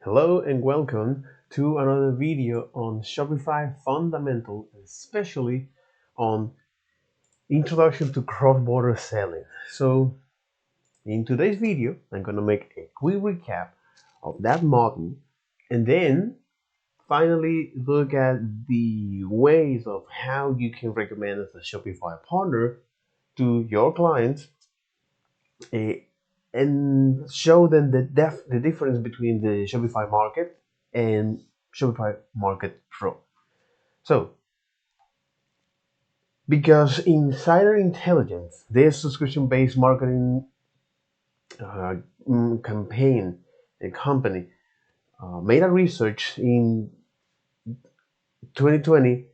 Hello and welcome to another video on Shopify fundamental, especially on introduction to cross-border selling. So in today's video, I'm going to make a quick recap of that model and then finally look at the ways of how you can recommend as a Shopify partner to your clients eh, and show them the difference between the Shopify market and Shopify Market Pro. So, because insider intelligence, their subscription-based marketing uh, campaign a company made a research in 2020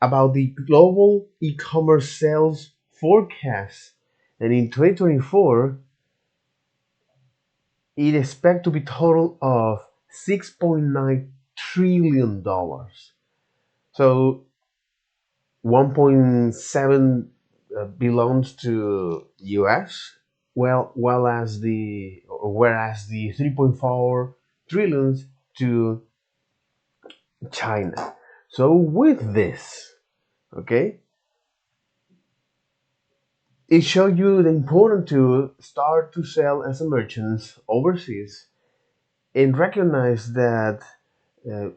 about the global e-commerce sales forecast, and in 2024 it expects to be total of $6.9 trillion. So 1.7 belongs to US, whereas the 3.4 trillions to China. So with this, okay, it shows you the importance to start to sell as a merchant overseas and recognize that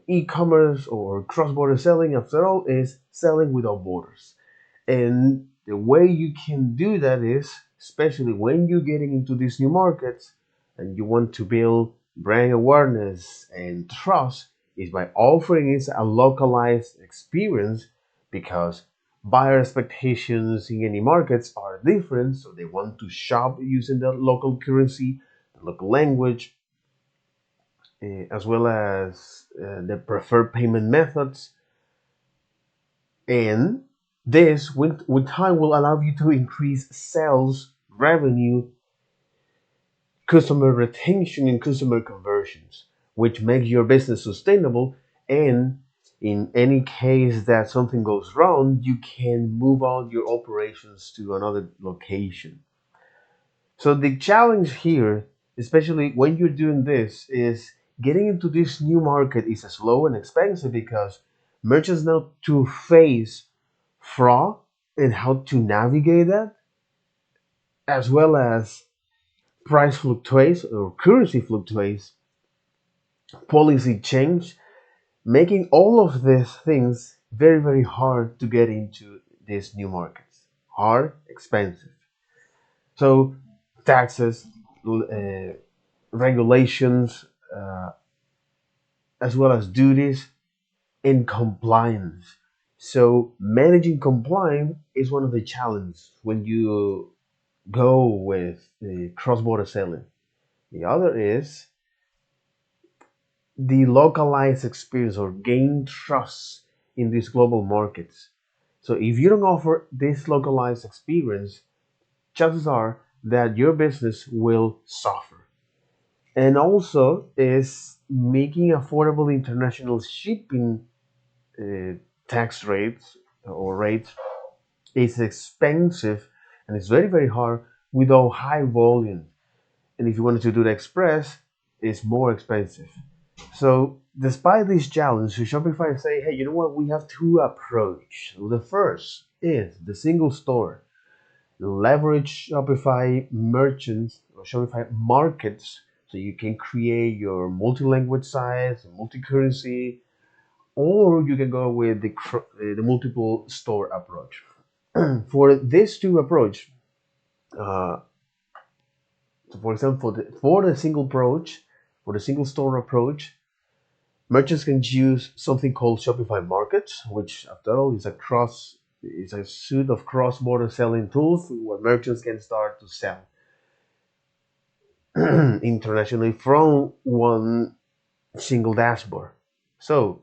e-commerce or cross-border selling, after all, is selling without borders. And the way you can do that is, especially when you're getting into these new markets and you want to build brand awareness and trust, is by offering it a localized experience, because buyer expectations in any markets are different. So they want to shop using the local currency, the local language, as well as the preferred payment methods. And this, with time, will allow you to increase sales, revenue, customer retention, and customer conversions, which make your business sustainable. And in any case that something goes wrong, you can move on your operations to another location. So the challenge here, especially when you're doing this, is getting into this new market is slow and expensive, because merchants know to face fraud and how to navigate that, as well as price fluctuates or currency fluctuates, policy change, making all of these things very, very hard to get into these new markets. Hard, expensive. So taxes, regulations, uh, as well as duties and compliance. So managing compliance is one of the challenges when you go with the cross-border selling. The other is the localized experience or gain trust in these global markets. So if you don't offer this localized experience, chances are that your business will suffer. And also is making affordable international shipping uh, tax rates or rates is expensive, and it's very, very hard without high volume. And if you wanted to do the express, it's more expensive. So despite this challenge, Shopify say, hey, you know what? We have two approach. The first is the single store. Leverage Shopify merchants or Shopify markets, so you can create your multi-language sites, multi-currency, or you can go with the multiple store approach. For this two approach, uh, so for example, for the single approach, for the single store approach, merchants can use something called Shopify Markets, which after all is a suite of cross-border selling tools where merchants can start to sell internationally from one single dashboard. So,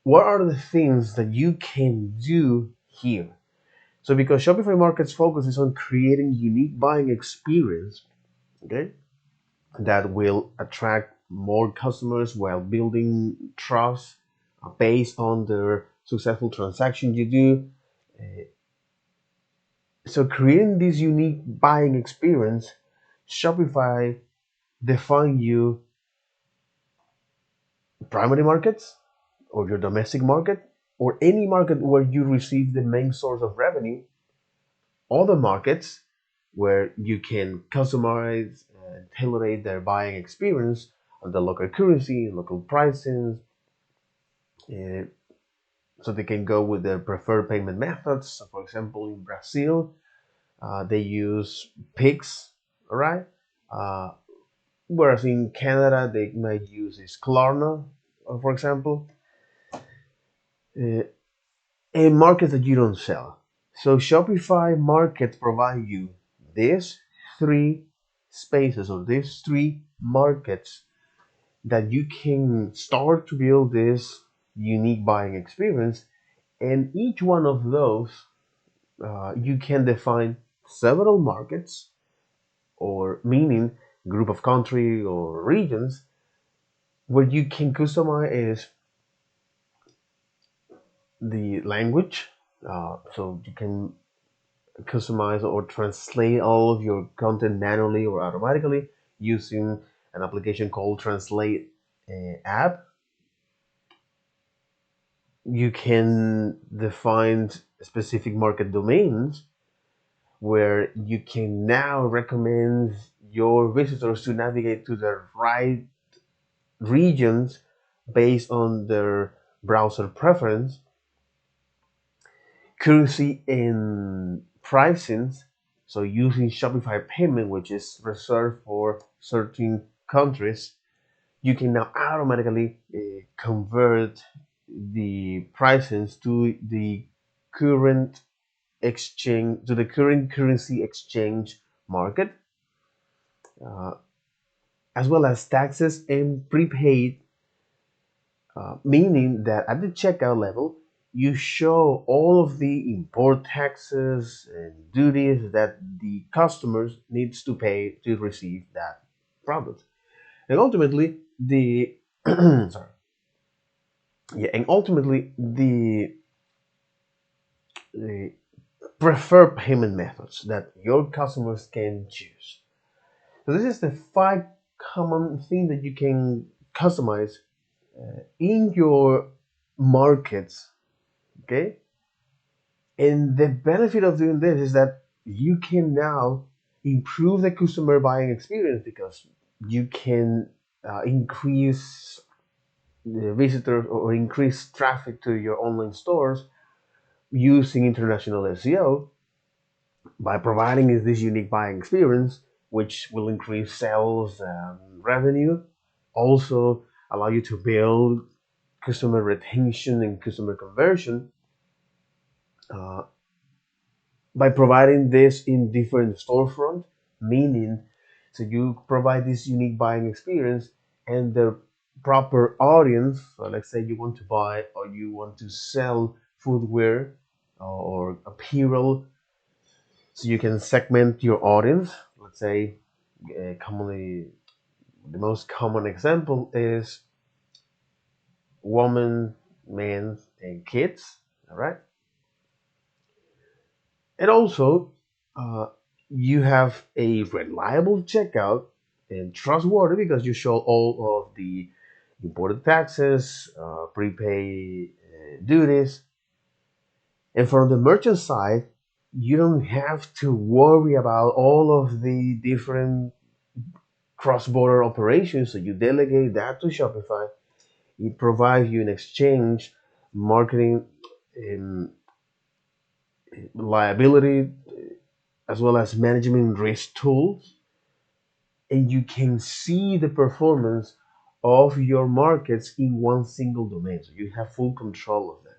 what are the things that you can do here? So, because Shopify Markets focuses on creating unique buying experience, okay, that will attract more customers while building trust based on the successful transaction you do. So creating this unique buying experience, Shopify define you primary markets or your domestic market or any market where you receive the main source of revenue, other markets where you can customize and tailor their buying experience on the local currency, local pricing, uh, so they can go with their preferred payment methods. So for example, in Brazil, they use Pix, all right? Uh, Whereas in Canada, they might use is Klarna, for example, uh, and markets that you don't sell. So Shopify markets provide you these three spaces or these three markets that you can start to build this unique buying experience. And each one of those, you can define several markets or meaning group of country or regions where you can customize the language. So you can customize or translate all of your content manually or automatically using an application called Translate app. You can define specific market domains where you can now recommend your visitors to navigate to the right regions based on their browser preference, currency and pricings. So using Shopify payment, which is reserved for certain countries, you can now automatically convert the pricings to the current current currency exchange market, uh, as well as taxes and prepaid, meaning that at the checkout level, you show all of the import taxes and duties that the customers needs to pay to receive that product. And ultimately, the sorry, yeah, and ultimately the preferred payment methods that your customers can choose. So this is the five common things that you can customize in your markets. Okay, and the benefit of doing this is that you can now improve the customer buying experience because you can increase the visitors or increase traffic to your online stores using international SEO by providing this unique buying experience, which will increase sales and revenue. Also, allow you to build customer retention and customer conversion uh, by providing this in different storefront, meaning so you provide this unique buying experience and the proper audience. So let's say you want to buy or you want to sell footwear or apparel, so you can segment your audience. Let's say commonly the most common example is women, men, and kids. All right, and also uh, you have a reliable checkout and trustworthy because you show all of the imported taxes, prepay duties, and from the merchant side, you don't have to worry about all of the different cross-border operations. So you delegate that to Shopify. It provides you an exchange, marketing, um, liability, as well as management risk tools, and you can see the performance of your markets in one single domain. So you have full control of that.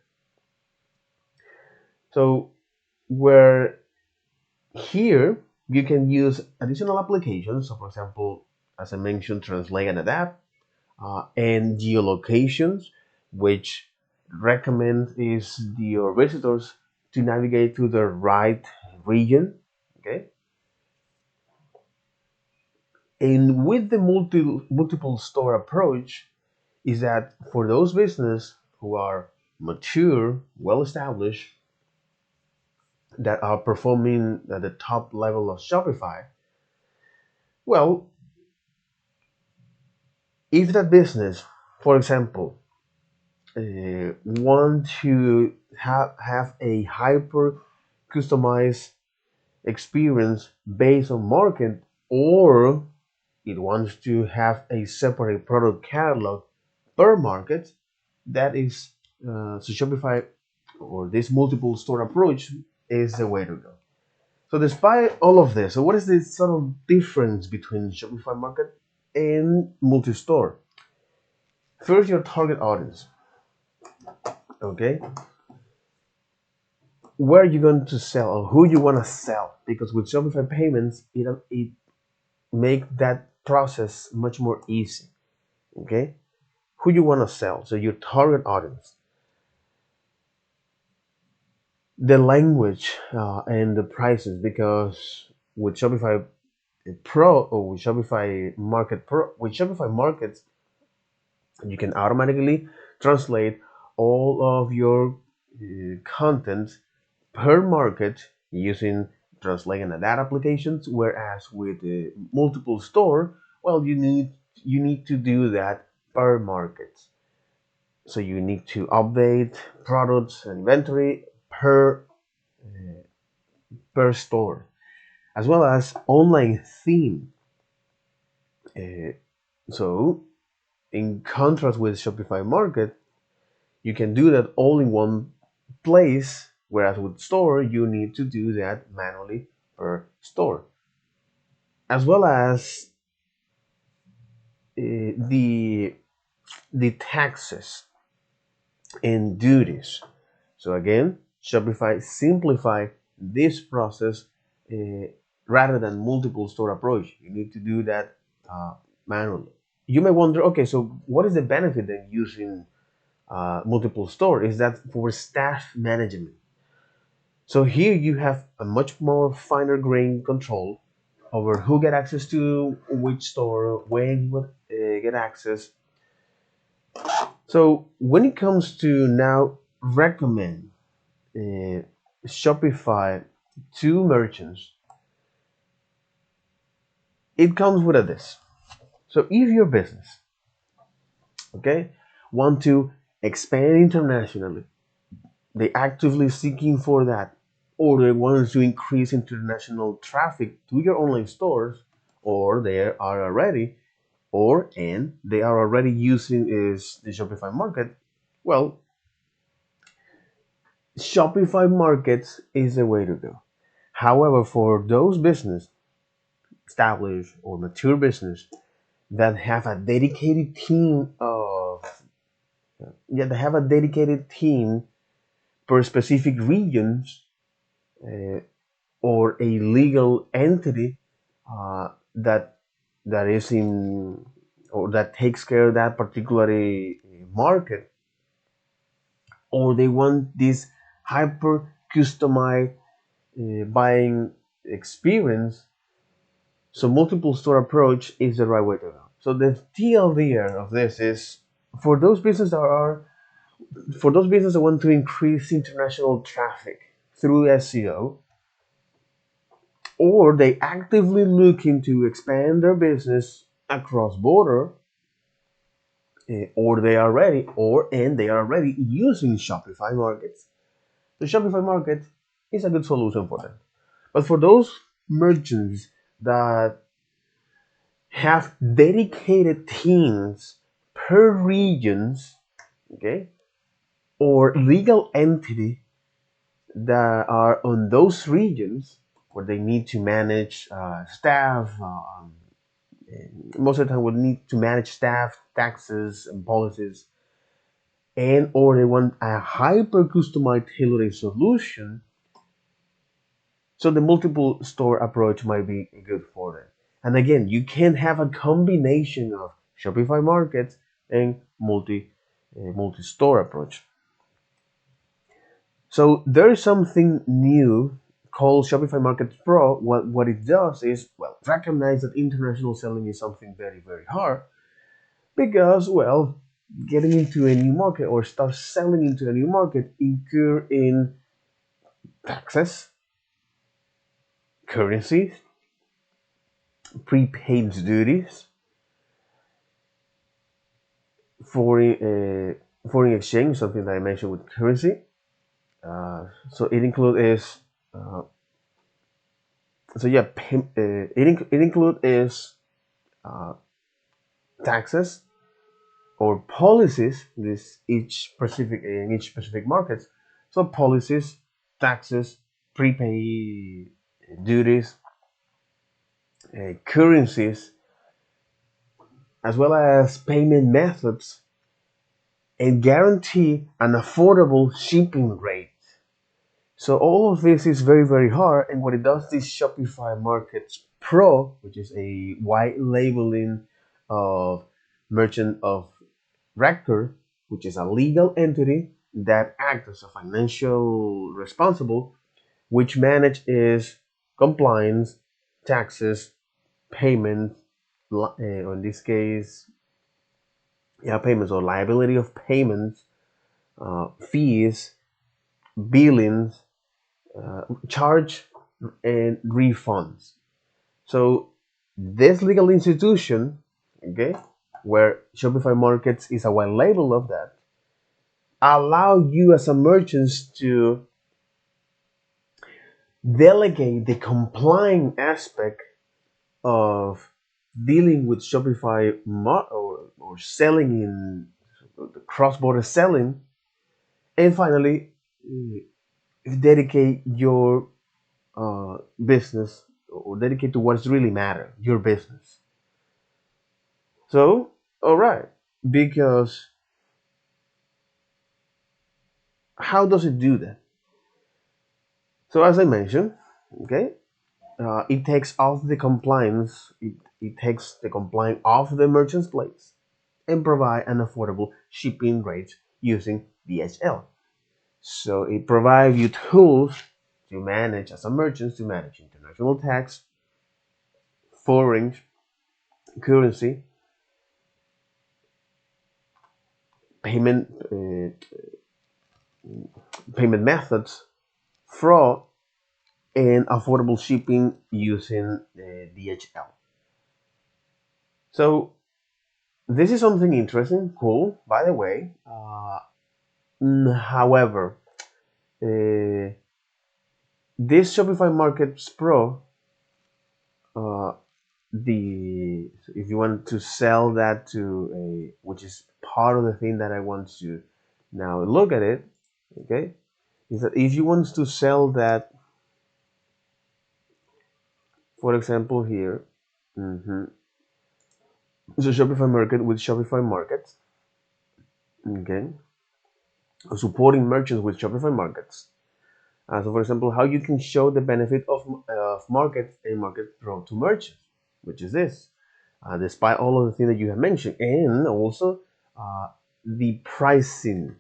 So where here you can use additional applications. So for example, as I mentioned, Translate and Adapt, and geolocations, which recommend is your visitors to navigate to the right region. Okay, and with the multiple store approach, is that for those business who are mature, well established, that are performing at the top level of Shopify, well, if that business For example, want to have a hyper customized experience based on market, or it wants to have a separate product catalog per market. That is, so Shopify, or this multiple store approach, is the way to go. So despite all of this, so what is the subtle difference between Shopify Market and multi-store? First, your target audience. Okay, where are you going to sell, or who you want to sell? Because with Shopify payments, it make that process much more easy. Okay, who you want to sell? So your target audience, the language, and the prices. Because with Shopify Pro, or with Shopify Market Pro, with Shopify Markets, you can automatically translate all of your content per market using translating and data applications. Whereas with multiple store, well, you need to do that per market. So you need to update products and inventory per store, as well as online theme. Uh, so in contrast with Shopify Market, you can do that all in one place, whereas with store, you need to do that manually per store. As well as the taxes and duties. So again, Shopify simplify this process, uh, rather than multiple store approach. You need to do that manually. You may wonder, okay, so what is the benefit then using multiple store? Is that for staff management? So here you have a much more finer grain control over who get access to which store, when you would get access. So when it comes to now recommend uh, Shopify to merchants, it comes with a this. So if your business, okay, want to expand internationally, they actively seeking for that, or they want to increase international traffic to your online stores, or they are already, or and they are already using is the Shopify Market. Well, Shopify Markets is the way to go. However, for those business, established or mature business, that have a dedicated team of, yeah, they have a dedicated team per specific regions, uh, or a legal entity that is in, or that takes care of that particular market, or they want this hyper customized buying experience. So multiple store approach is the right way to go. So the TLDR of this is, for those businesses that are for those businesses that want to increase international traffic through SEO, or they actively looking to expand their business across border, or they are already using Shopify markets. The Shopify market is a good solution for them. But for those merchants that have dedicated teams per regions, okay, or legal entity that are on those regions where they need to manage staff, most of the time would need to manage staff, taxes, and policies, and or they want a hyper customized tailoring solution. So the multiple store approach might be good for them. And again, you can have a combination of Shopify markets and multi store approach. So there is something new called Shopify Markets Pro. What it does is, well, recognize that international selling is something very, very hard, because, well, getting into a new market or start selling into a new market incur in taxes, currencies, prepaid duties, foreign exchange, something that I mentioned with currency. So it include is so yeah, it include is uh, taxes or policies. This each specific in each specific markets. So policies, taxes, prepay duties, currencies, as well as payment methods, and guarantee an affordable shipping rate. So all of this is very, very hard. And what it does, this Shopify Markets Pro, which is a white labeling of merchant of record, which is a legal entity that acts as a financial responsible, which manage is compliance, taxes, payment, or in this case, yeah, payments or liability of payments, fees, billings, charge, and refunds. So this legal institution, okay, where Shopify Markets is a white label of that, allow you as a merchant to delegate the complying aspect of dealing with Shopify or selling in the cross-border selling, and finally dedicate your business or dedicate to what's really matter, your business. So, all right, because how does it do that? So, as I mentioned, okay, it takes off the compliance. It takes the compliance off the merchant's plates and provide an affordable shipping rate using DHL. So it provides you tools to manage as a merchant to manage international tax, foreign currency, payment payment methods, fraud, and affordable shipping using DHL. So this is something interesting, cool. By the way, however, uh, this Shopify Markets Pro, uh, the if you want to sell that to a, which is part of the thing that I want to now look at it, okay, is that if you want to sell that, for example, here, mhm, so Shopify Market with Shopify Markets, okay, supporting merchants with Shopify Markets. So, for example, how you can show the benefit of market and market pro to merchants, which is this, despite all of the things that you have mentioned, and also uh, the pricing,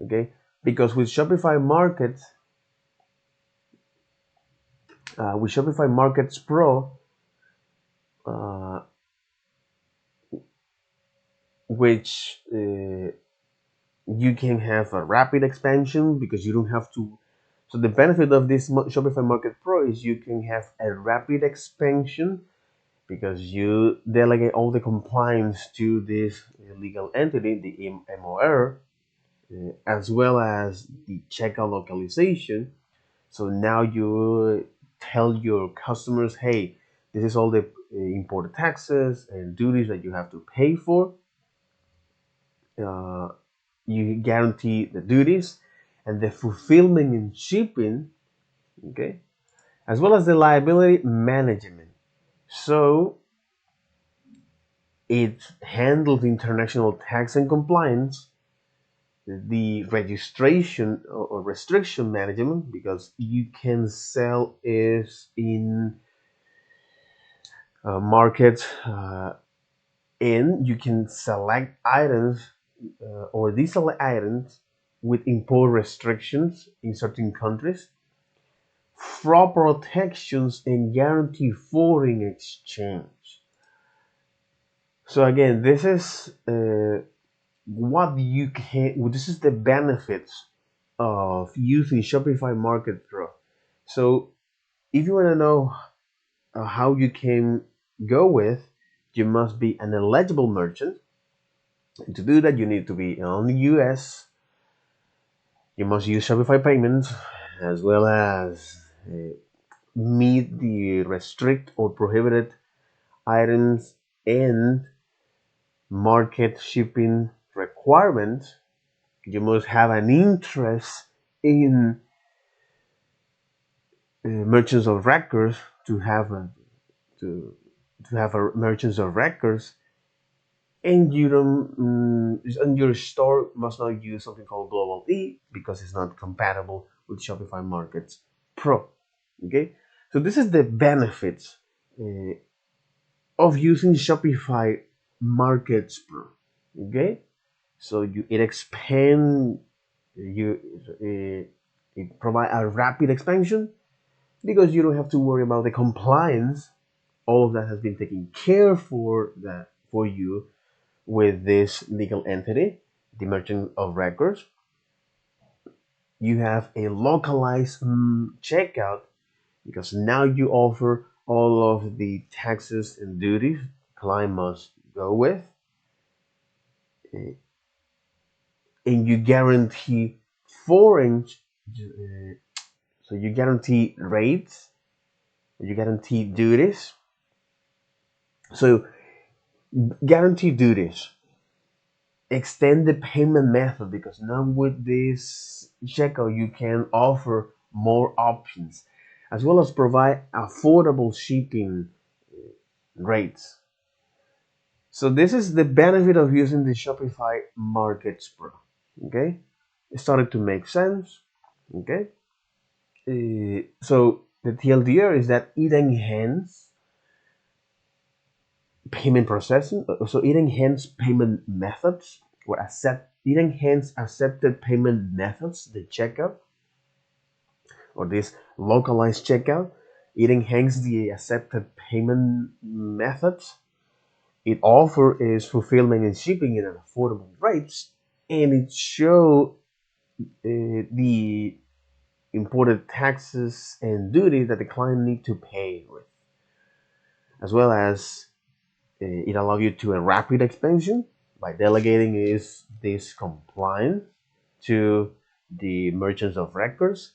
okay? Because with Shopify Markets Pro, uh, which you can have a rapid expansion because you don't have to. So the benefit of this Shopify Market Pro is you can have a rapid expansion because you delegate all the compliance to this legal entity, the MOR, as well as the checkout localization. So now you tell your customers, hey, this is all the imported taxes and duties that you have to pay for. Uh, you guarantee the duties and the fulfillment and shipping, okay, as well as the liability management. So it handles international tax and compliance, the registration or restriction management, because you can sell is in markets and you can select items or deselect items with import restrictions in certain countries, fraud protections, and guarantee foreign exchange. So again, this is what you can. Well, this is the benefits of using Shopify Market Pro. So if you want to know how you can go with, you must be an eligible merchant. And to do that, you need to be on the US. You must use Shopify payments as well as meet the restrict or prohibited items and market shipping requirements. You must have an interest in merchants of records to to have a merchants of records, and you don't and your store must not use something called global e because it's not compatible with Shopify Markets Pro. Okay, so this is the benefits uh, of using Shopify Markets Pro. Okay, so it expand you it provide a rapid expansion because you don't have to worry about the compliance. All of that has been taken care for you with this legal entity, the merchant of records. You have a localized checkout because now you offer all of the taxes and duties client must go with, eh, and you guarantee foreign. So you guarantee rates, you guarantee duties. So guarantee duties. Extend the payment method because now with this checkout you can offer more options as well as provide affordable shipping rates. So this is the benefit of using the Shopify Markets Pro. Okay, it started to make sense. Okay, so the TLDR is that it enhances payment processing. So it enhances payment methods or it enhances accepted payment methods, the checkout or this localized checkout. It enhances the accepted payment methods. It offer is fulfillment and shipping at affordable rates, and it show the imported taxes and duty that the client need to pay with, as well as it allow you to a rapid expansion by delegating is this compliance to the merchants of records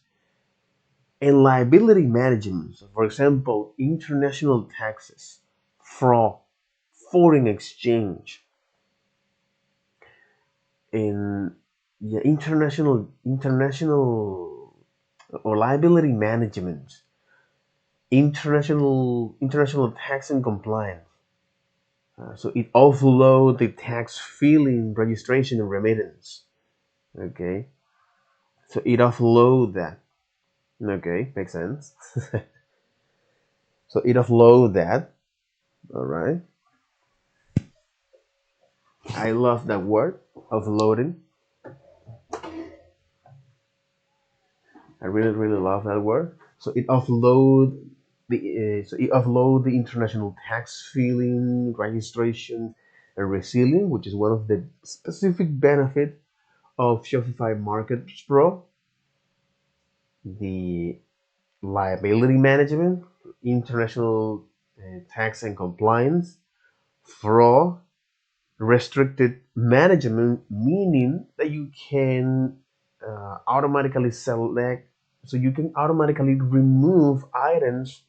and liability management. So for example, international taxes, fraud, foreign exchange, and yeah, international or liability management, international tax and compliance. So it offload the tax filing, registration, and remittance. Okay, so it offload that. Okay, makes sense. So it offload that. All right. I love that word, offloading. I really, really love that word. So it offload the international tax filing, registration, and resilient, which is one of the specific benefit of Shopify Markets Pro. The liability management, international tax and compliance, fraud, restricted management, meaning that you can automatically select, so you can automatically remove items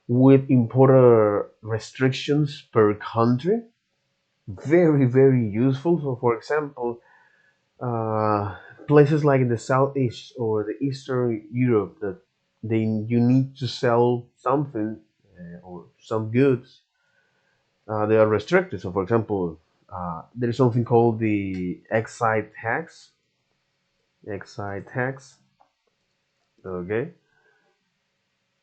with importer restrictions per country. Very, very useful. So, for example, uh, places like in the southeast or the eastern Europe that you need to sell something or some goods, they are restricted. So, for example, there is something called the excise tax. Excise tax. Okay.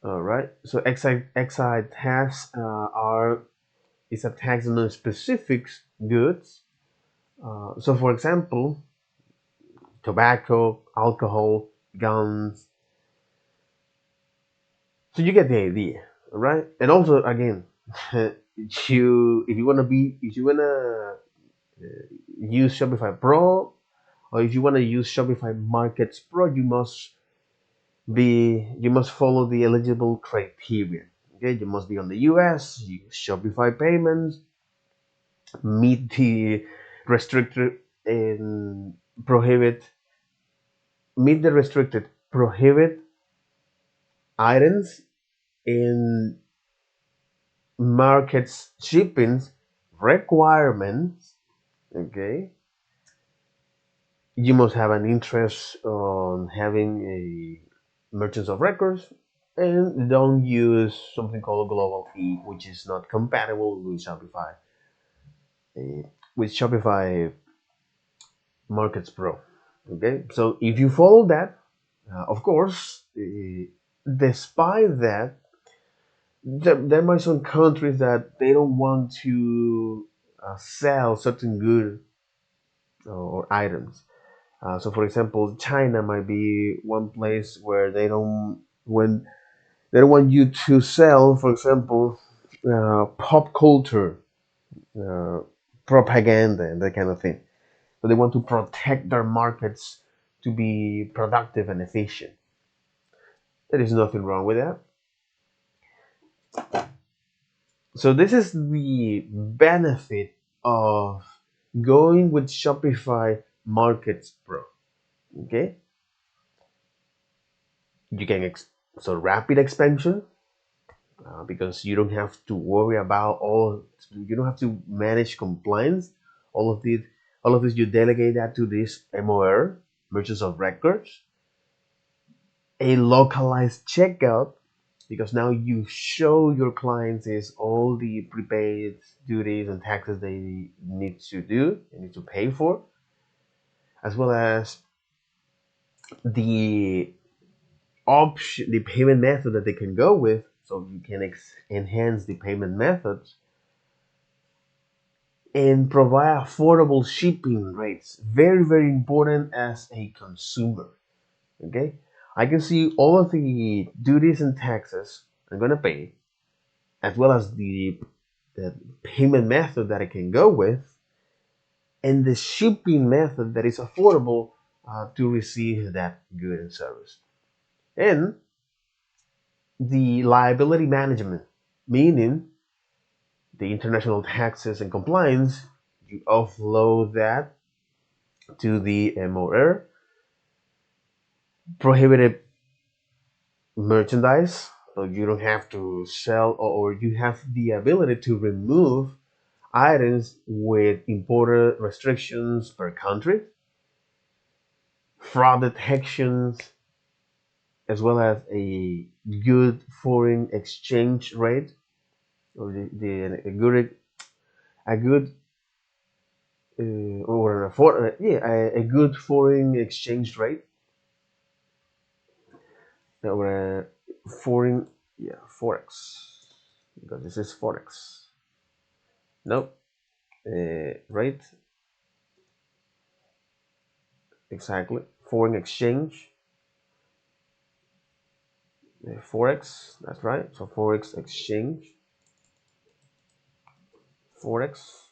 All right. So, excise tax are is a tax on specific goods. So, for example, tobacco, alcohol, guns. So you get the idea, all right? And also, again, if you wanna use Shopify Pro, or if you wanna use Shopify Markets Pro, you must follow the eligible criteria. Okay, you must be on the US, use Shopify payments, meet the restricted and prohibit, meet the restricted, prohibit items in markets shipping requirements. Okay, you must have an interest on having a merchants of records, and don't use something called global e, which is not compatible uh, with Shopify Markets Pro. Okay, so if you follow that, of course, despite that, there might be some countries that they don't want to sell certain goods or items. So, for example, China might be one place where they don't want you to sell, for example, pop culture, uh, propaganda, and that kind of thing. So they want to protect their markets to be productive and efficient. There is nothing wrong with that. So this is the benefit of going with Shopify Markets Pro. Okay, you can so rapid expansion, because you don't have to worry about all. You don't have to manage compliance. All of this, all of this, you delegate that to this MOR, merchants of records, a localized checkout, because now you show your clients is all the prepaid duties and taxes they need to pay for, as well as the option, the payment method that they can go with, so you can enhance the payment methods and provide affordable shipping rates. Very, very important as a consumer. Okay, I can see all of the duties and taxes I'm gonna pay, as well as the payment method that I can go with, and the shipping method that is affordable to receive that good and service. And the liability management, meaning the international taxes and compliance, you offload that to the MOR, prohibited merchandise, so you don't have to sell, or you have the ability to remove items with importer restrictions per country, fraud detections, as well as a good foreign exchange rate, or a good or a for yeah a good foreign exchange rate, or a foreign, yeah, forex, because this is forex. Nope, rate, exactly, foreign exchange, forex. That's right. So forex exchange, forex.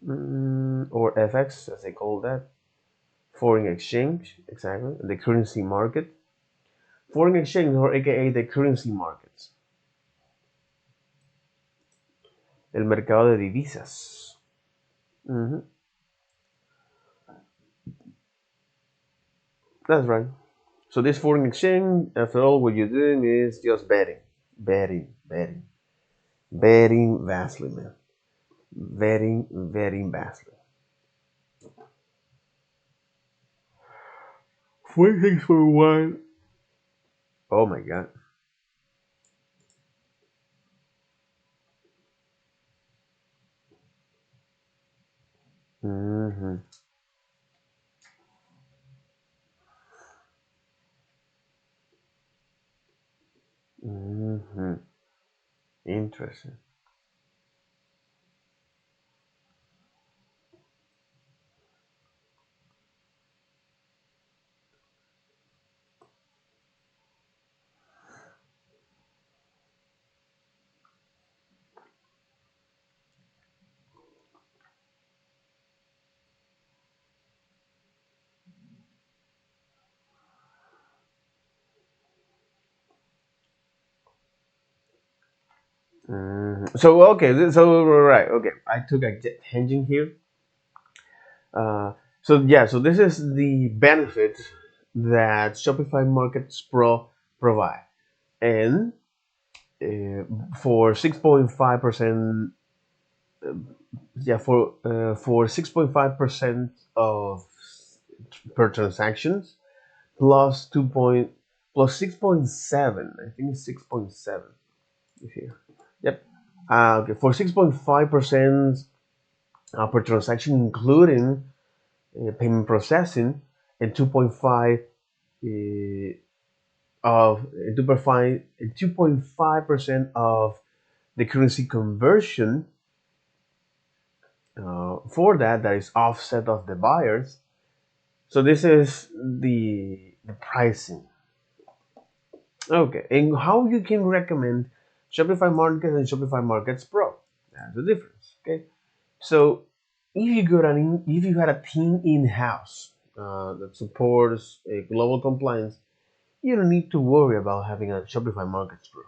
Or FX, as they call that, foreign exchange, exactly, the currency market, foreign exchange, or aka the currency markets, el mercado de divisas. hmm That's right. So this foreign exchange, after all, what you're doing is just betting vastly, man, betting vastly. Four things for a while. Oh my god. hmm hmm Interesting. So okay, so right, okay. I took a tangent here. Uh, so this is the benefit that Shopify Markets Pro provide, and for 6.5%, for 6.5% of per transactions plus 2 point plus 6.7. I think it's 6.7 here. Yep. Okay, for 6.5% per transaction, including payment processing, and 2.5 uh, of 2.5% of the currency conversion. For that is offset of the buyers. So this is the pricing. Okay, and how you can recommend Shopify Markets and Shopify Markets Pro? That's the difference. Okay, so if you had a team in house that supports a global compliance, you don't need to worry about having a Shopify Markets Pro.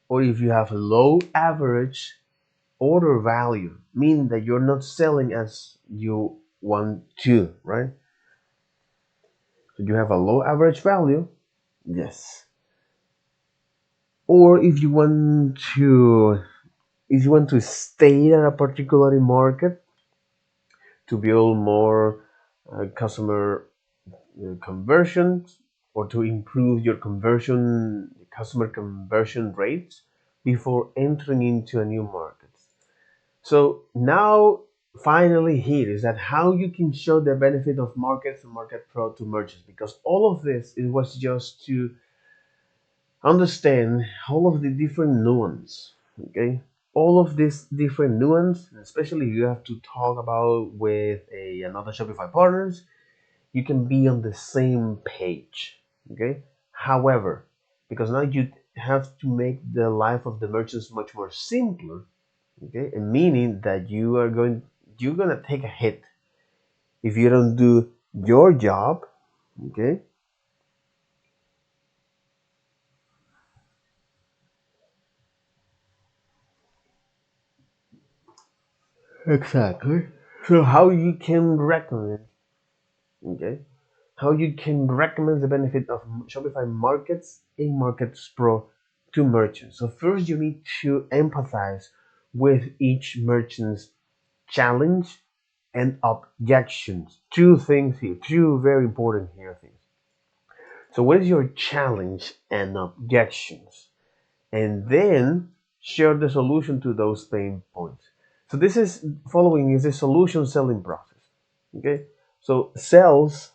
Or if you have a low average order value, meaning that you're not selling as you want to, right? So you have a low average value, yes. Or if you want to stay at a particular market to build more customer conversions, or to improve your customer conversion rates before entering into a new market. So now finally here is that how you can show the benefit of markets and market pro to merchants, because all of this it was just to understand all of the different nuance. Okay, all of this different nuance, especially if you have to talk about with another Shopify partners, you can be on the same page. Okay, however, because now you have to make the life of the merchants much more simpler. Okay, and meaning that you're gonna take a hit if you don't do your job. Okay, exactly. So how you can recommend, okay, how you can recommend the benefit of Shopify Markets in Markets Pro to merchants. So first you need to empathize with each merchant's challenge and objections. Two things here, two very important here things. So what is your challenge and objections? And then share the solution to those pain points. So this is following is a solution selling process. Okay, so sales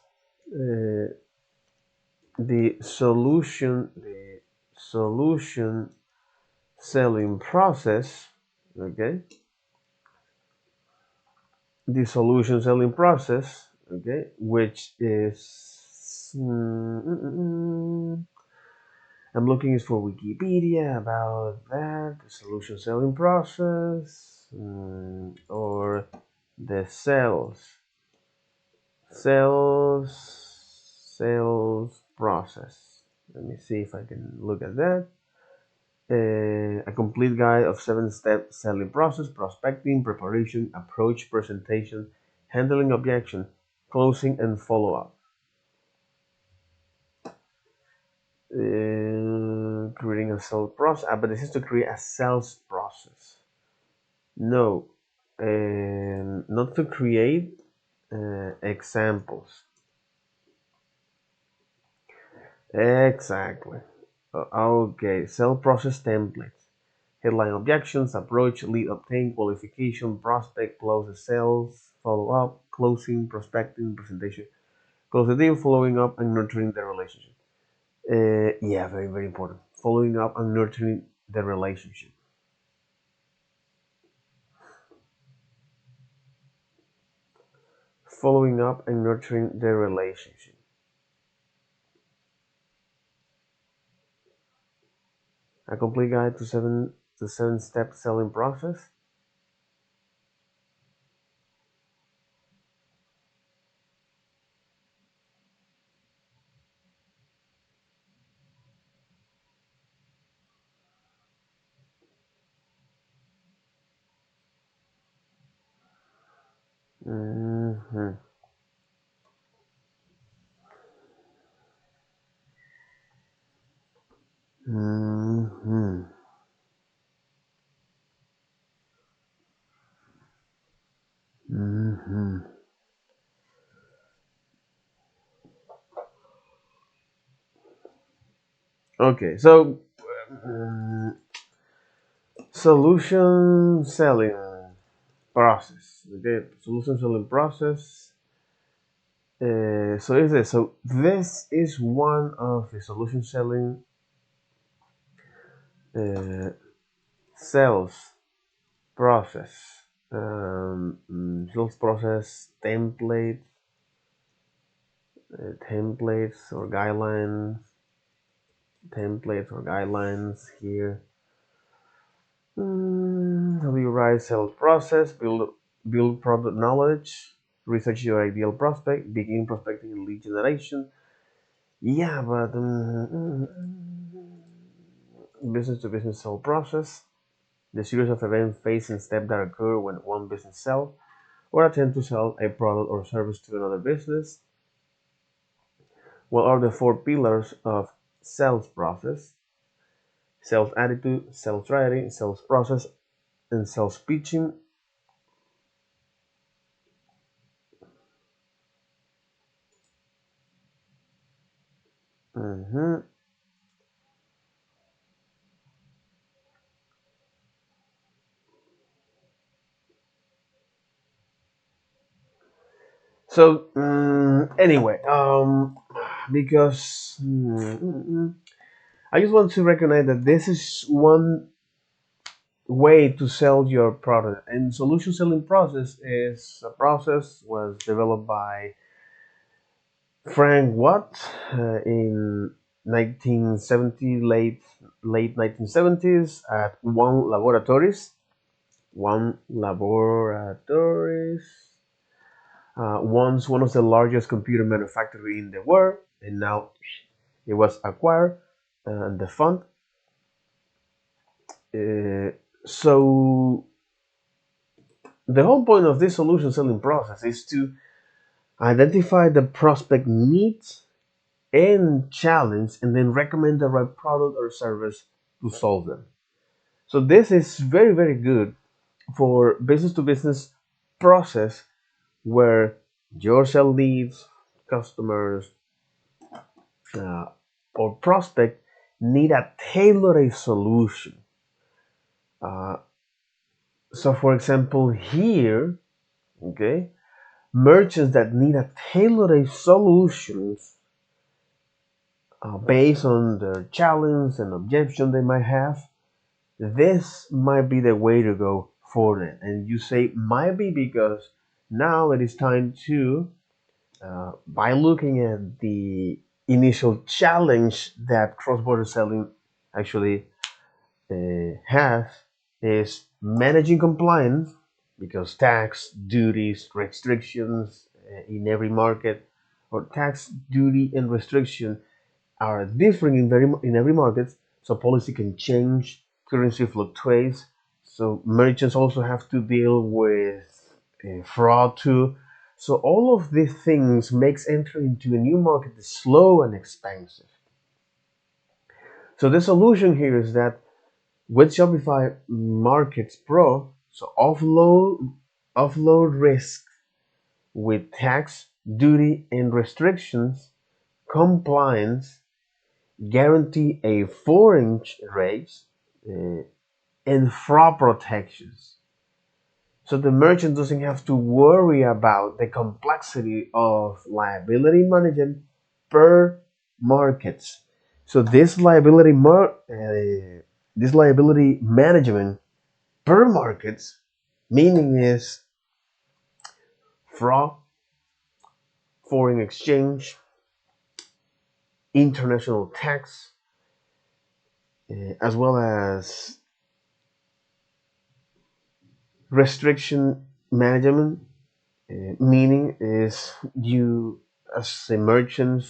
the solution selling process. Okay, the solution selling process. Okay, which is I'm looking is for Wikipedia about that, the solution selling process, or the sales process. Let me see if I can look at that. A complete guide of 7-step selling process: prospecting, preparation, approach, presentation, handling objection, closing, and follow up. Creating a sales process, but this is to create a sales process. No, not to create examples. Exactly. Okay, sell process templates. Headline objections, approach, lead obtain, qualification, prospect, close the sales, follow up, closing, prospecting, presentation, close the deal, following up, and nurturing the relationship. Yeah, very, very important. Following up and nurturing the relationship. Following up and nurturing the relationship. A complete guide to 7-step selling process. Mm-hmm. Mm-hmm. Mm-hmm. Okay, so um, solution selling process. Okay, solution selling process. So is this? So this is one of the solution selling uh, sales process. Sales process templates or guidelines, here. How you write sales process, build product knowledge, research your ideal prospect, begin prospecting and lead generation. Yeah, but business to business sales process, the series of events, phase, and steps that occur when one business sells or attempt to sell a product or service to another business. What are the four pillars of sales process? Sales attitude, sales writing, sales process, and sales pitching. Mhm. So anyway, because I just want to recognize that this is one way to sell your product, and solution selling process is a process was developed by Frank Watt in 1970, late 1970s at One Laboratories, once one of the largest computer manufacturers in the world, and now it was acquired and the fund. So the whole point of this solution selling process is to identify the prospect needs and challenge, and then recommend the right product or service to solve them. So this is very, very good for business to business process where your sell leads, customers, uh, or prospect need a tailored solution. Uh, so, for example, here, okay, merchants that need a tailored solutions based on the challenge and objection they might have, this might be the way to go for them. And you say might be because now it is time to, by looking at the initial challenge that cross-border selling actually has, is managing compliance because tax, duties, restrictions in every market, or tax, duty, and restriction are different in every market, so policy can change, currency fluctuates, so merchants also have to deal with fraud too. So all of these things makes entry into a new market slow and expensive. So the solution here is that with Shopify Markets Pro, so offload risk with tax, duty, and restrictions, compliance, guarantee a foreign rate, uh, and fraud protections. So the merchant doesn't have to worry about the complexity of liability management per markets. So this liability management per markets meaning is fraud, foreign exchange, international tax, as well as restriction management. Meaning is you as a merchant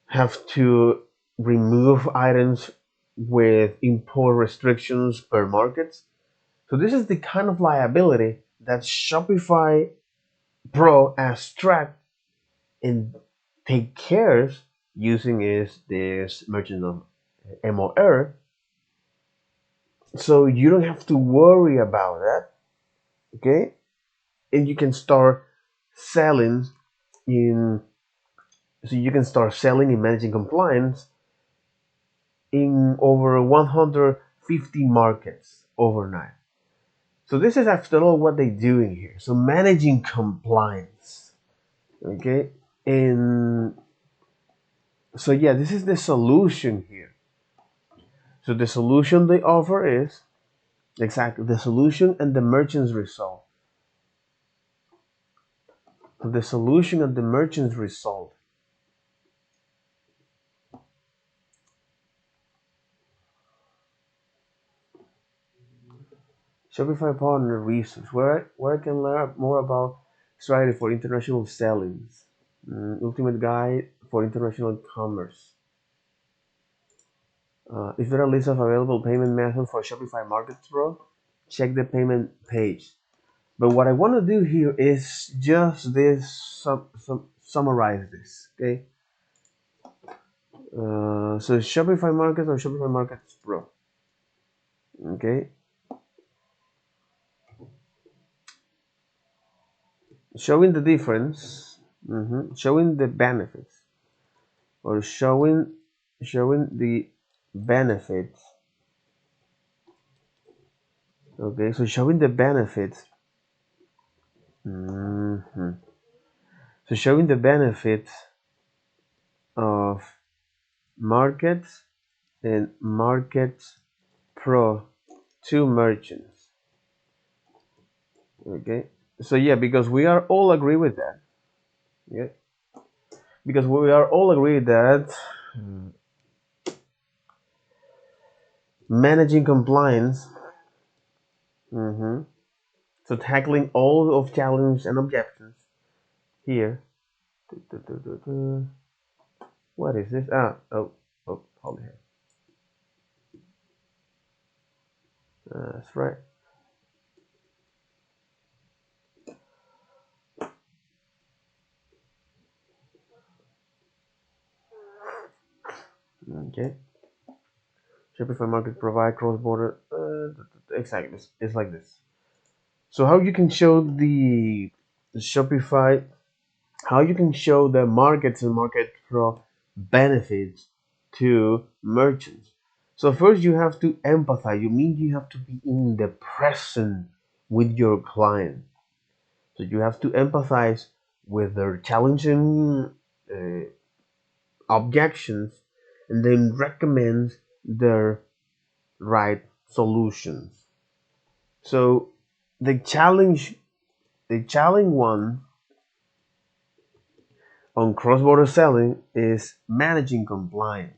have to remove items with import restrictions per market. So this is the kind of liability that Shopify Pro abstract and take care using is this merchant of MOR, so you don't have to worry about that. Okay, and you can start selling in so you can start selling and managing compliance in over 150 markets overnight. So this is after all what they're doing here. So managing compliance. Okay, and so yeah, this is the solution here. So the solution they offer is exactly the solution and the merchant's result. So the solution and the merchant's result. Shopify partner research, where I can learn more about strategy for international selling. Ultimate guide for international commerce. Is there a list of available payment methods for Shopify Markets Pro? Check the payment page. But what I want to do here is just this summarize this. Okay. So Shopify Markets or Shopify Markets Pro. Okay. Showing the difference. Showing the benefits or showing the benefits. Okay. So showing the benefits. hmm So showing the benefits of markets and markets pro to merchants. Okay, so yeah, because we are all agree with that. Yeah, because we are all agree that managing compliance, hmm so tackling all of challenges and objections here. What is this? Hold here. That's right. Okay. Shopify Market provide cross-border. Exactly, it's like this. So how you can show the Shopify, how you can show the markets and market pro benefits to merchants. So first you have to empathize. You mean you have to be in the present with your client. So you have to empathize with their challenging uh, objections and then recommend their right solutions. So the challenge, the challenge one on cross-border selling is managing compliance.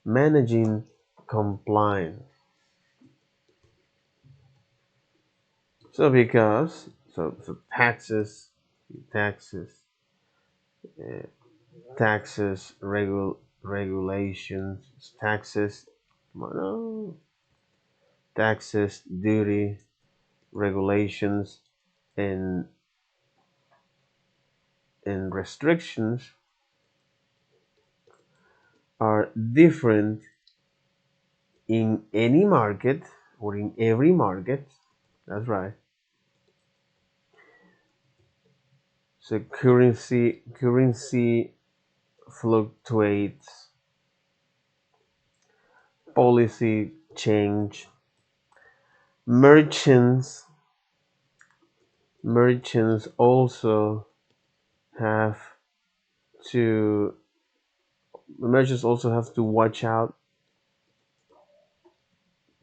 Managing compliance. So because so taxes, uh, regulations, taxes, no, taxes, duty, regulations, and restrictions are different in any market or in every market. That's right. So currency fluctuates, policy change. Merchants merchants also have to merchants also have to watch out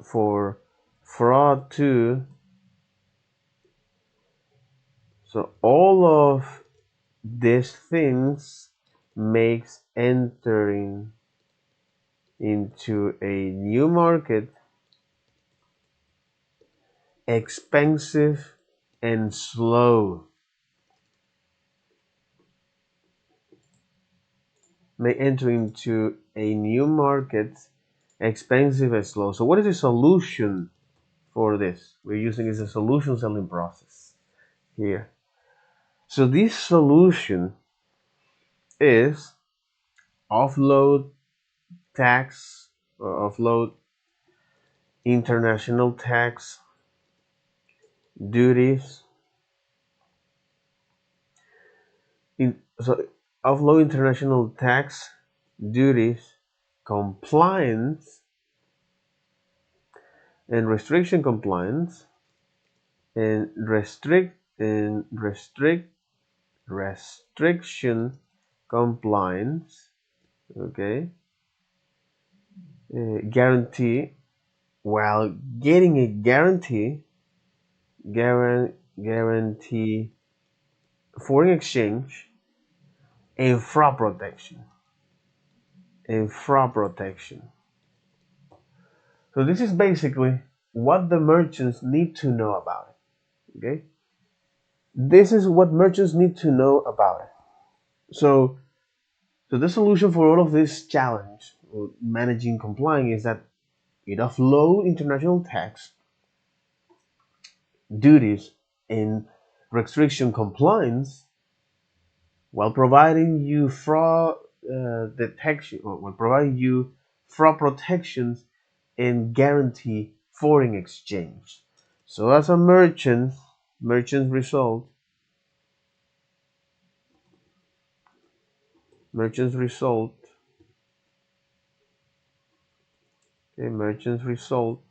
for fraud too. So all of these things makes entering into a new market expensive and slow. May enter into a new market expensive and slow. So what is the solution for this. We're using is a solution selling process here. So this solution is offload tax or offload international tax duties so offload international tax duties compliance and restriction compliance and restriction compliance, okay, guarantee while getting a guarantee foreign exchange and fraud protection. So this is basically what the merchants need to know about it. Okay, this is what merchants need to know about it. So the solution for all of this challenge or managing complying is that it offload international tax duties and restriction compliance while providing you fraud detection or while providing you fraud protections and guarantee foreign exchange. So as a merchant result, merchants result, okay, merchants result,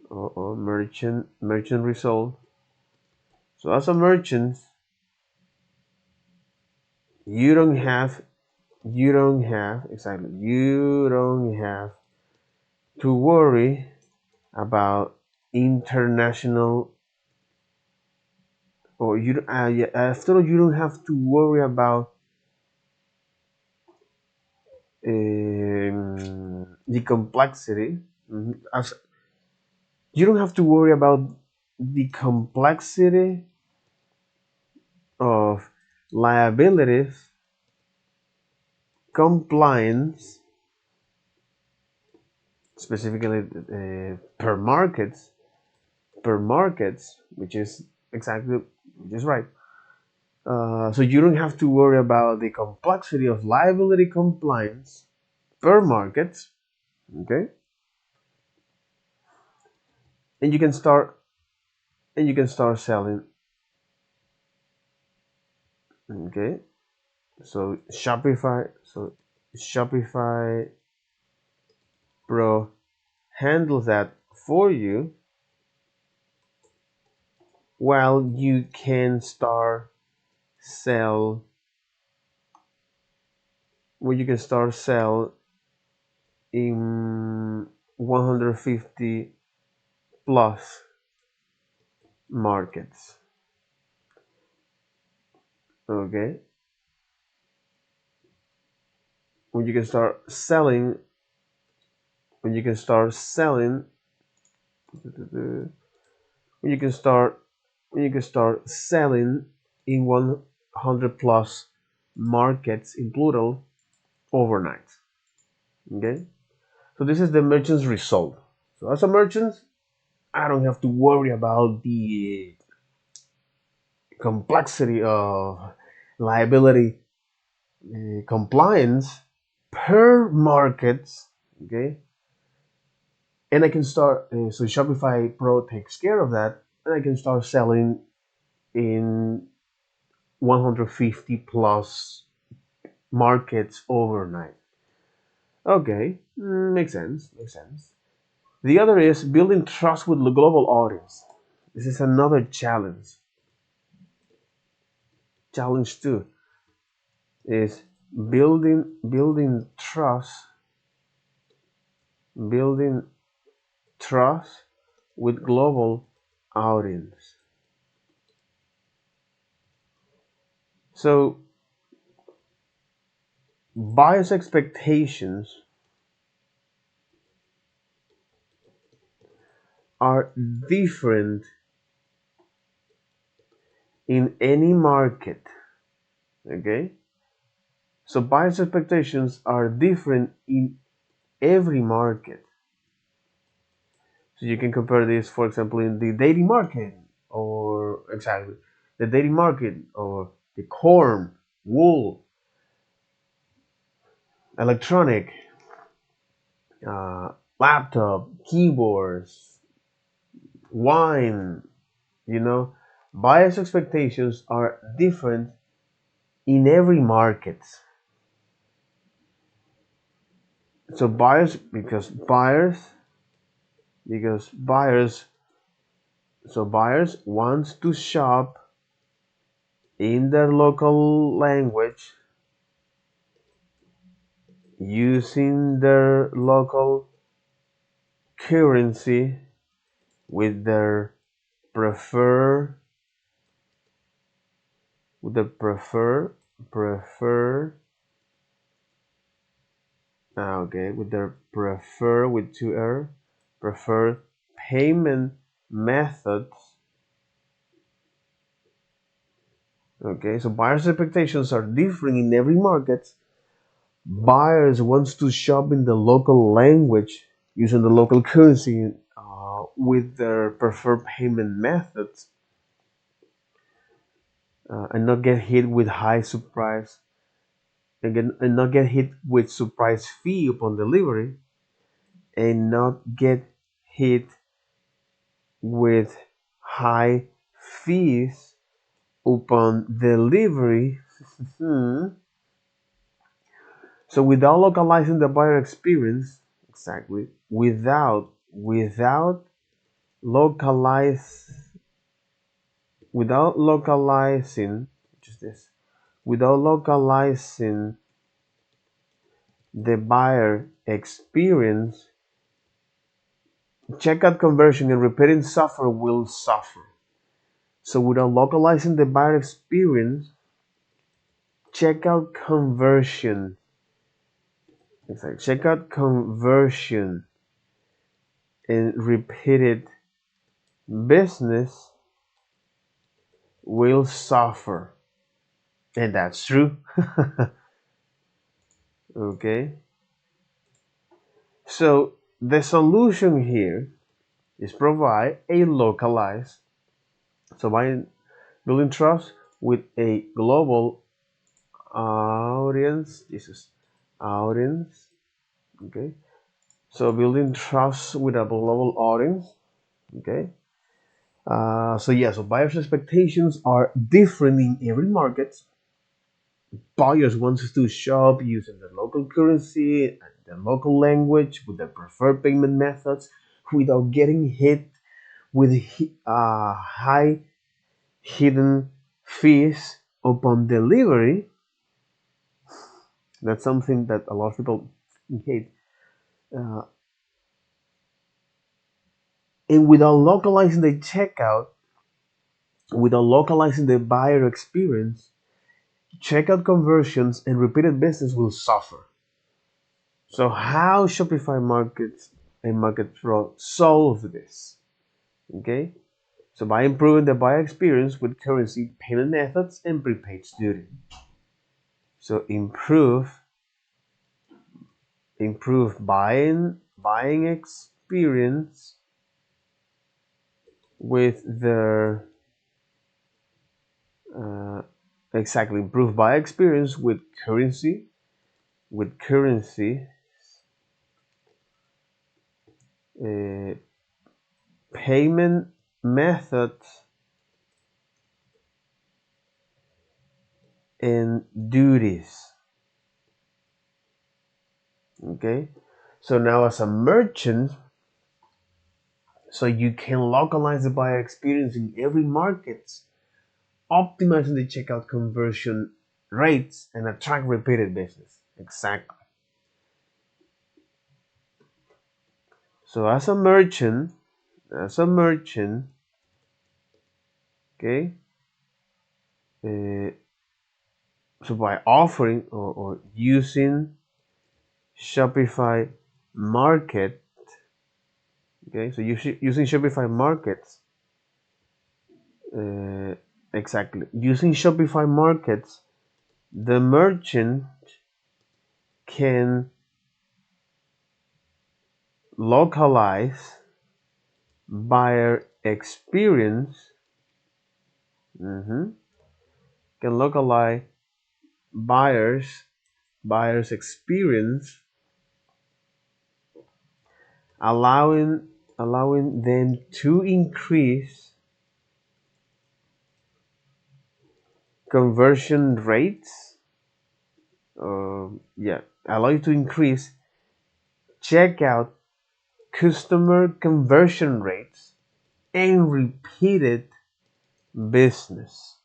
or merchant result. So as a merchant, you don't have you don't have to worry about international or you yeah, after all you don't have to worry about the complexity. As you don't have to worry about the complexity of liabilities, compliance, specifically per markets, which is exactly which is right. So you don't have to worry about the complexity of liability compliance per market, okay? And you can start selling, okay? So Shopify Pro handles that for you while you can start sell in 150 plus markets, okay? When you can start selling when you can start selling when you can start selling in 100 plus markets in plural overnight, okay? So this is the merchant's result. So as a merchant, I don't have to worry about the complexity of liability compliance per markets, okay? And I can start. So Shopify Pro takes care of that, and I can start selling in 150 plus markets overnight. Okay, makes sense. Makes sense. The other is building trust with the global audience. This is another challenge. Challenge two is building trust with global audience. So bias expectations are different in any market. Okay? So bias expectations are different in every market. So you can compare this, for example, in the dating market, or exactly the dating market, or the corn, wool, electronic, uh, laptop, keyboards, wine. You know, buyers' expectations are different in every market. So because buyers so buyers want to shop in their local language, using their local currency, with their prefer with the prefer okay, with their prefer, with two r, prefer payment methods. Okay, so buyers' expectations are different in every market. Buyers wants to shop in the local language, using the local currency, with their preferred payment methods, and not get hit with high surprise again, and not get hit with surprise fee upon delivery, and not get hit with high fees upon delivery. So without localizing the buyer experience, exactly, without localize without localizing just this without localizing the buyer experience, checkout conversion and repeating software will suffer. So without localizing the buyer experience, checkout conversion checkout conversion and repeated business will suffer. And that's true. Okay. So the solution here is provide a localized, so by building trust with a global audience. This is audience. Okay. So building trust with a global audience. Okay. So buyers' expectations are different in every market. Buyers want to shop using the local currency and the local language, with their preferred payment methods, without getting hit with high hidden fees upon delivery. That's something that a lot of people hate. Uh, and without localizing the buyer experience, checkout conversions and repeated business will suffer. So how Shopify markets and Market Pro solve this? Okay, so by improving the buyer experience with currency, payment methods, and prepaid student. So improve buying experience with their uh, exactly improve buyer experience with currency, uh, payment methods, and duties. Okay, so now as a merchant, so you can localize the buyer experience in every market, optimizing the checkout conversion rates and attract repeated business. Exactly. So as a merchant, okay, uh, so by offering or using Shopify Market, okay, so using Shopify Markets, uh, exactly, using Shopify Markets, the merchant can localize buyer experience. Mhm. Can localize buyers experience, allowing them to increase conversion rates. Yeah, allow you to increase checkout customer conversion rates and repeated business.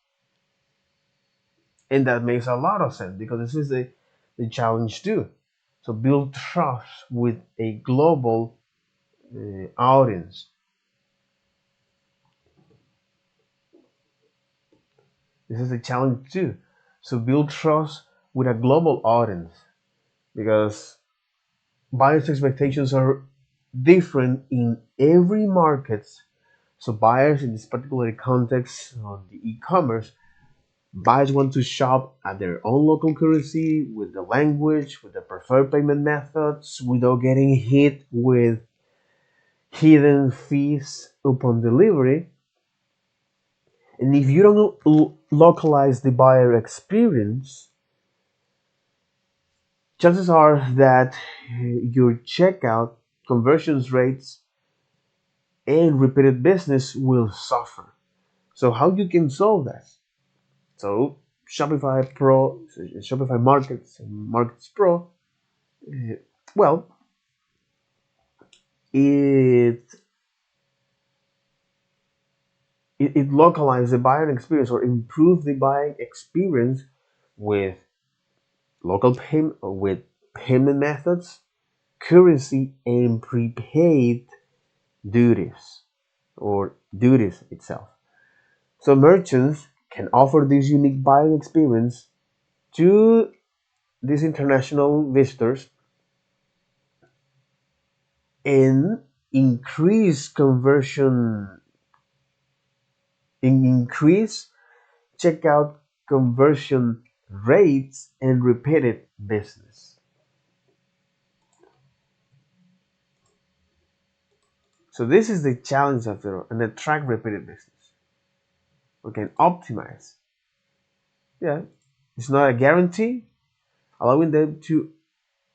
And that makes a lot of sense because this is the challenge too. So build trust with a global audience. This is a challenge too. So build trust with a global audience because buyers' expectations are different in every market. So buyers in this particular context on the e-commerce, buyers want to shop at their own local currency with the language, with the preferred payment methods, without getting hit with hidden fees upon delivery. And if you don't localize the buyer experience, chances are that your checkout conversions rates and repeated business will suffer. So how you can solve that? So Shopify Pro, Shopify Markets, and Markets Pro, uh, well, it, it localizes the buying experience or improve the buying experience with local payment with payment methods, currency, and prepaid duties or duties itself. So merchants can offer this unique buying experience to these international visitors and increase conversion, increase checkout conversion rates and repeated business. So this is the challenge of and attract repeated business. We can optimize. Yeah, it's not a guarantee. Allowing them to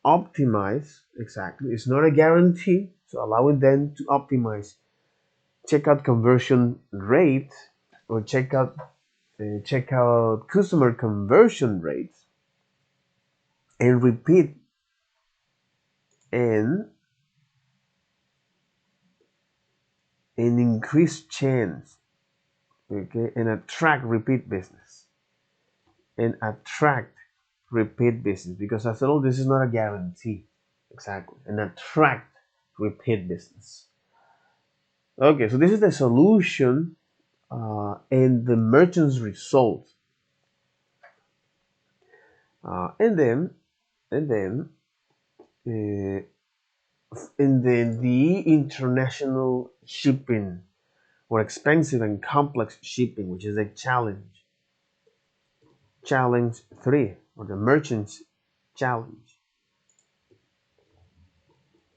optimize exactly. It's not a guarantee. So allowing them to optimize checkout conversion rate or checkout customer conversion rates and repeat and increase chance, okay, and attract repeat business and attract repeat business because after all this is not a guarantee exactly and attract repeat business. Okay, so this is the solution and the merchant's result, and then uh, the international shipping or expensive and complex shipping, which is a challenge. Challenge 3, or the merchant's challenge.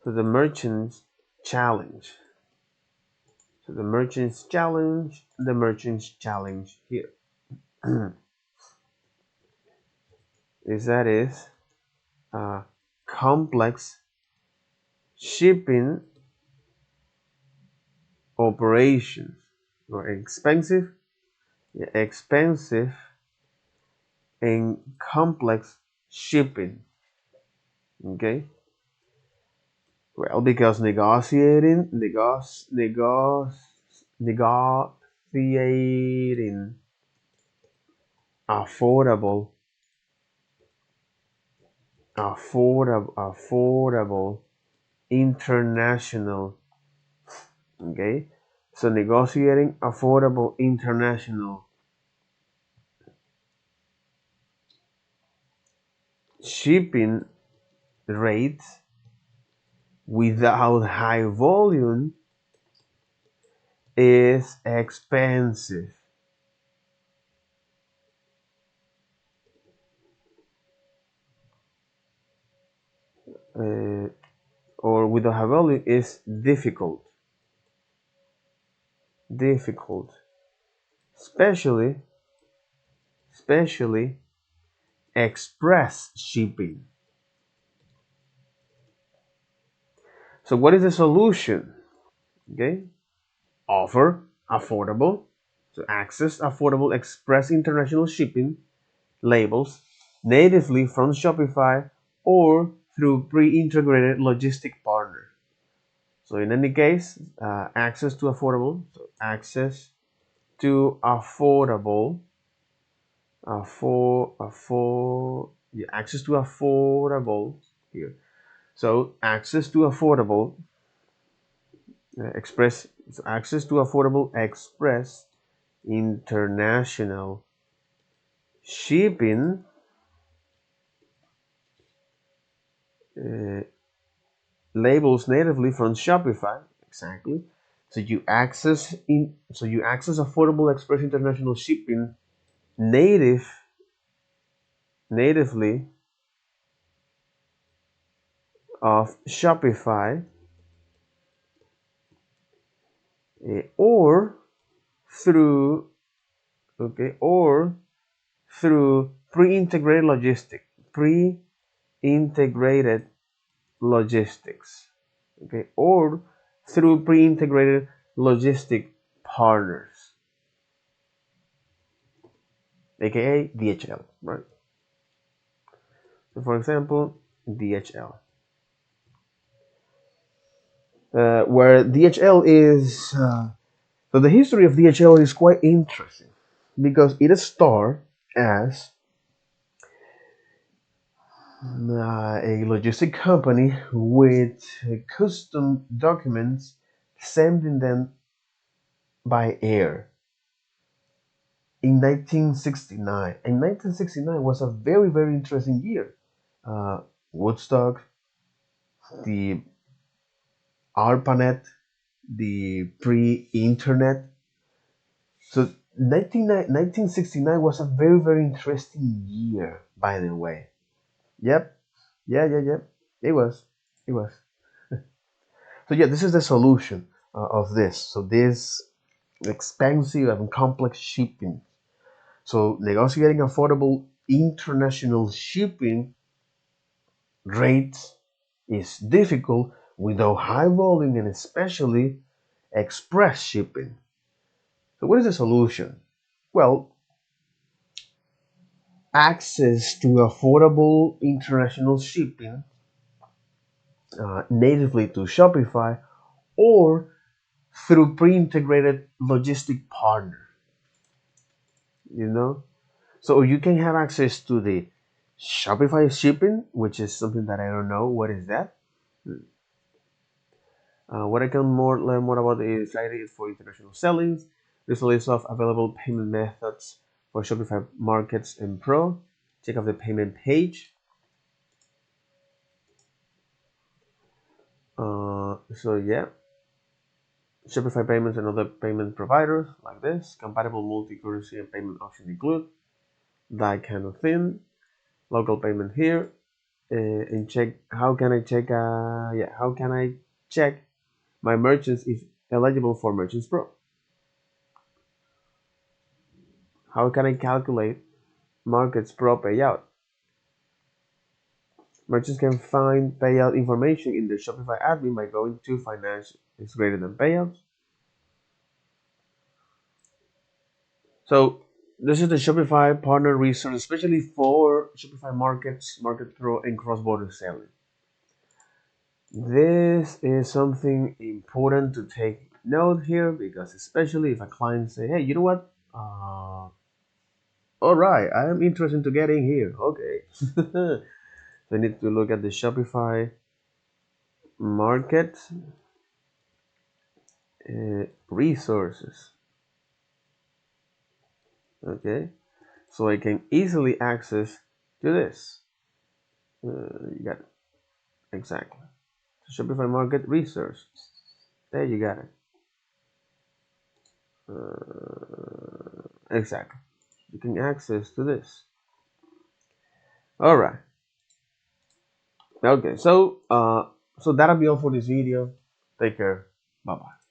So the merchant's challenge. So the merchant's challenge here is complex shipping operations or expensive and complex shipping. Okay. Well, because negotiating affordable, affordable international. Okay, so negotiating affordable international shipping rates without high volume is expensive. Uh, or without high volume is difficult. difficult, especially express shipping. So what is the solution? Okay, offer affordable, so access affordable express international shipping labels natively from Shopify or through pre-integrated logistic partners. So in any case, access to affordable, so access to affordable, access to affordable here. So access to affordable express, so access to affordable express international shipping uh, labels natively from Shopify. Exactly. So you access affordable express international shipping natively of Shopify, or through or through pre-integrated logistics, or through pre-integrated logistic partners, aka DHL, right? So for example, DHL, where DHL is so the history of DHL is quite interesting because it started as a logistic company with custom documents sending them by air in 1969. And 1969 was a very, very interesting year. Woodstock, the ARPANET, the pre-internet. So 1969 was a very, very interesting year, by the way. Yep. Yeah. It was. It was. So yeah, this is the solution of this. So this expensive and complex shipping. So negotiating affordable international shipping rates is difficult without high volume and especially express shipping. So what is the solution? Well, access to affordable international shipping natively to Shopify or through pre-integrated logistic partner, you know? So you can have access to the Shopify shipping, which is something that I don't know. What is that? What I can learn more about is ideas for international sellings. There's a list of available payment methods for Shopify Markets and Pro. Check out the payment page. So yeah, Shopify payments and other payment providers like this. Compatible multi-currency and payment options include that kind of thing. Local payment here. And check how can I check how can I check my merchants is eligible for Merchants Pro. How can I calculate Markets Pro payout? Merchants can find payout information in the Shopify admin by going to Finance is greater than payouts. So this is the Shopify partner resource, especially for Shopify Markets, Market Pro, and cross-border selling. This is something important to take note here because especially if a client say, hey, you know what? All right, I am interested to get in here. Okay. So I need to look at the Shopify market resources. Okay. So I can easily access to this. You got it. Exactly. So Shopify market resource. There you got it. Exactly. You can access to this. All right. Okay. So that'll be all for this video. Take care. Bye bye.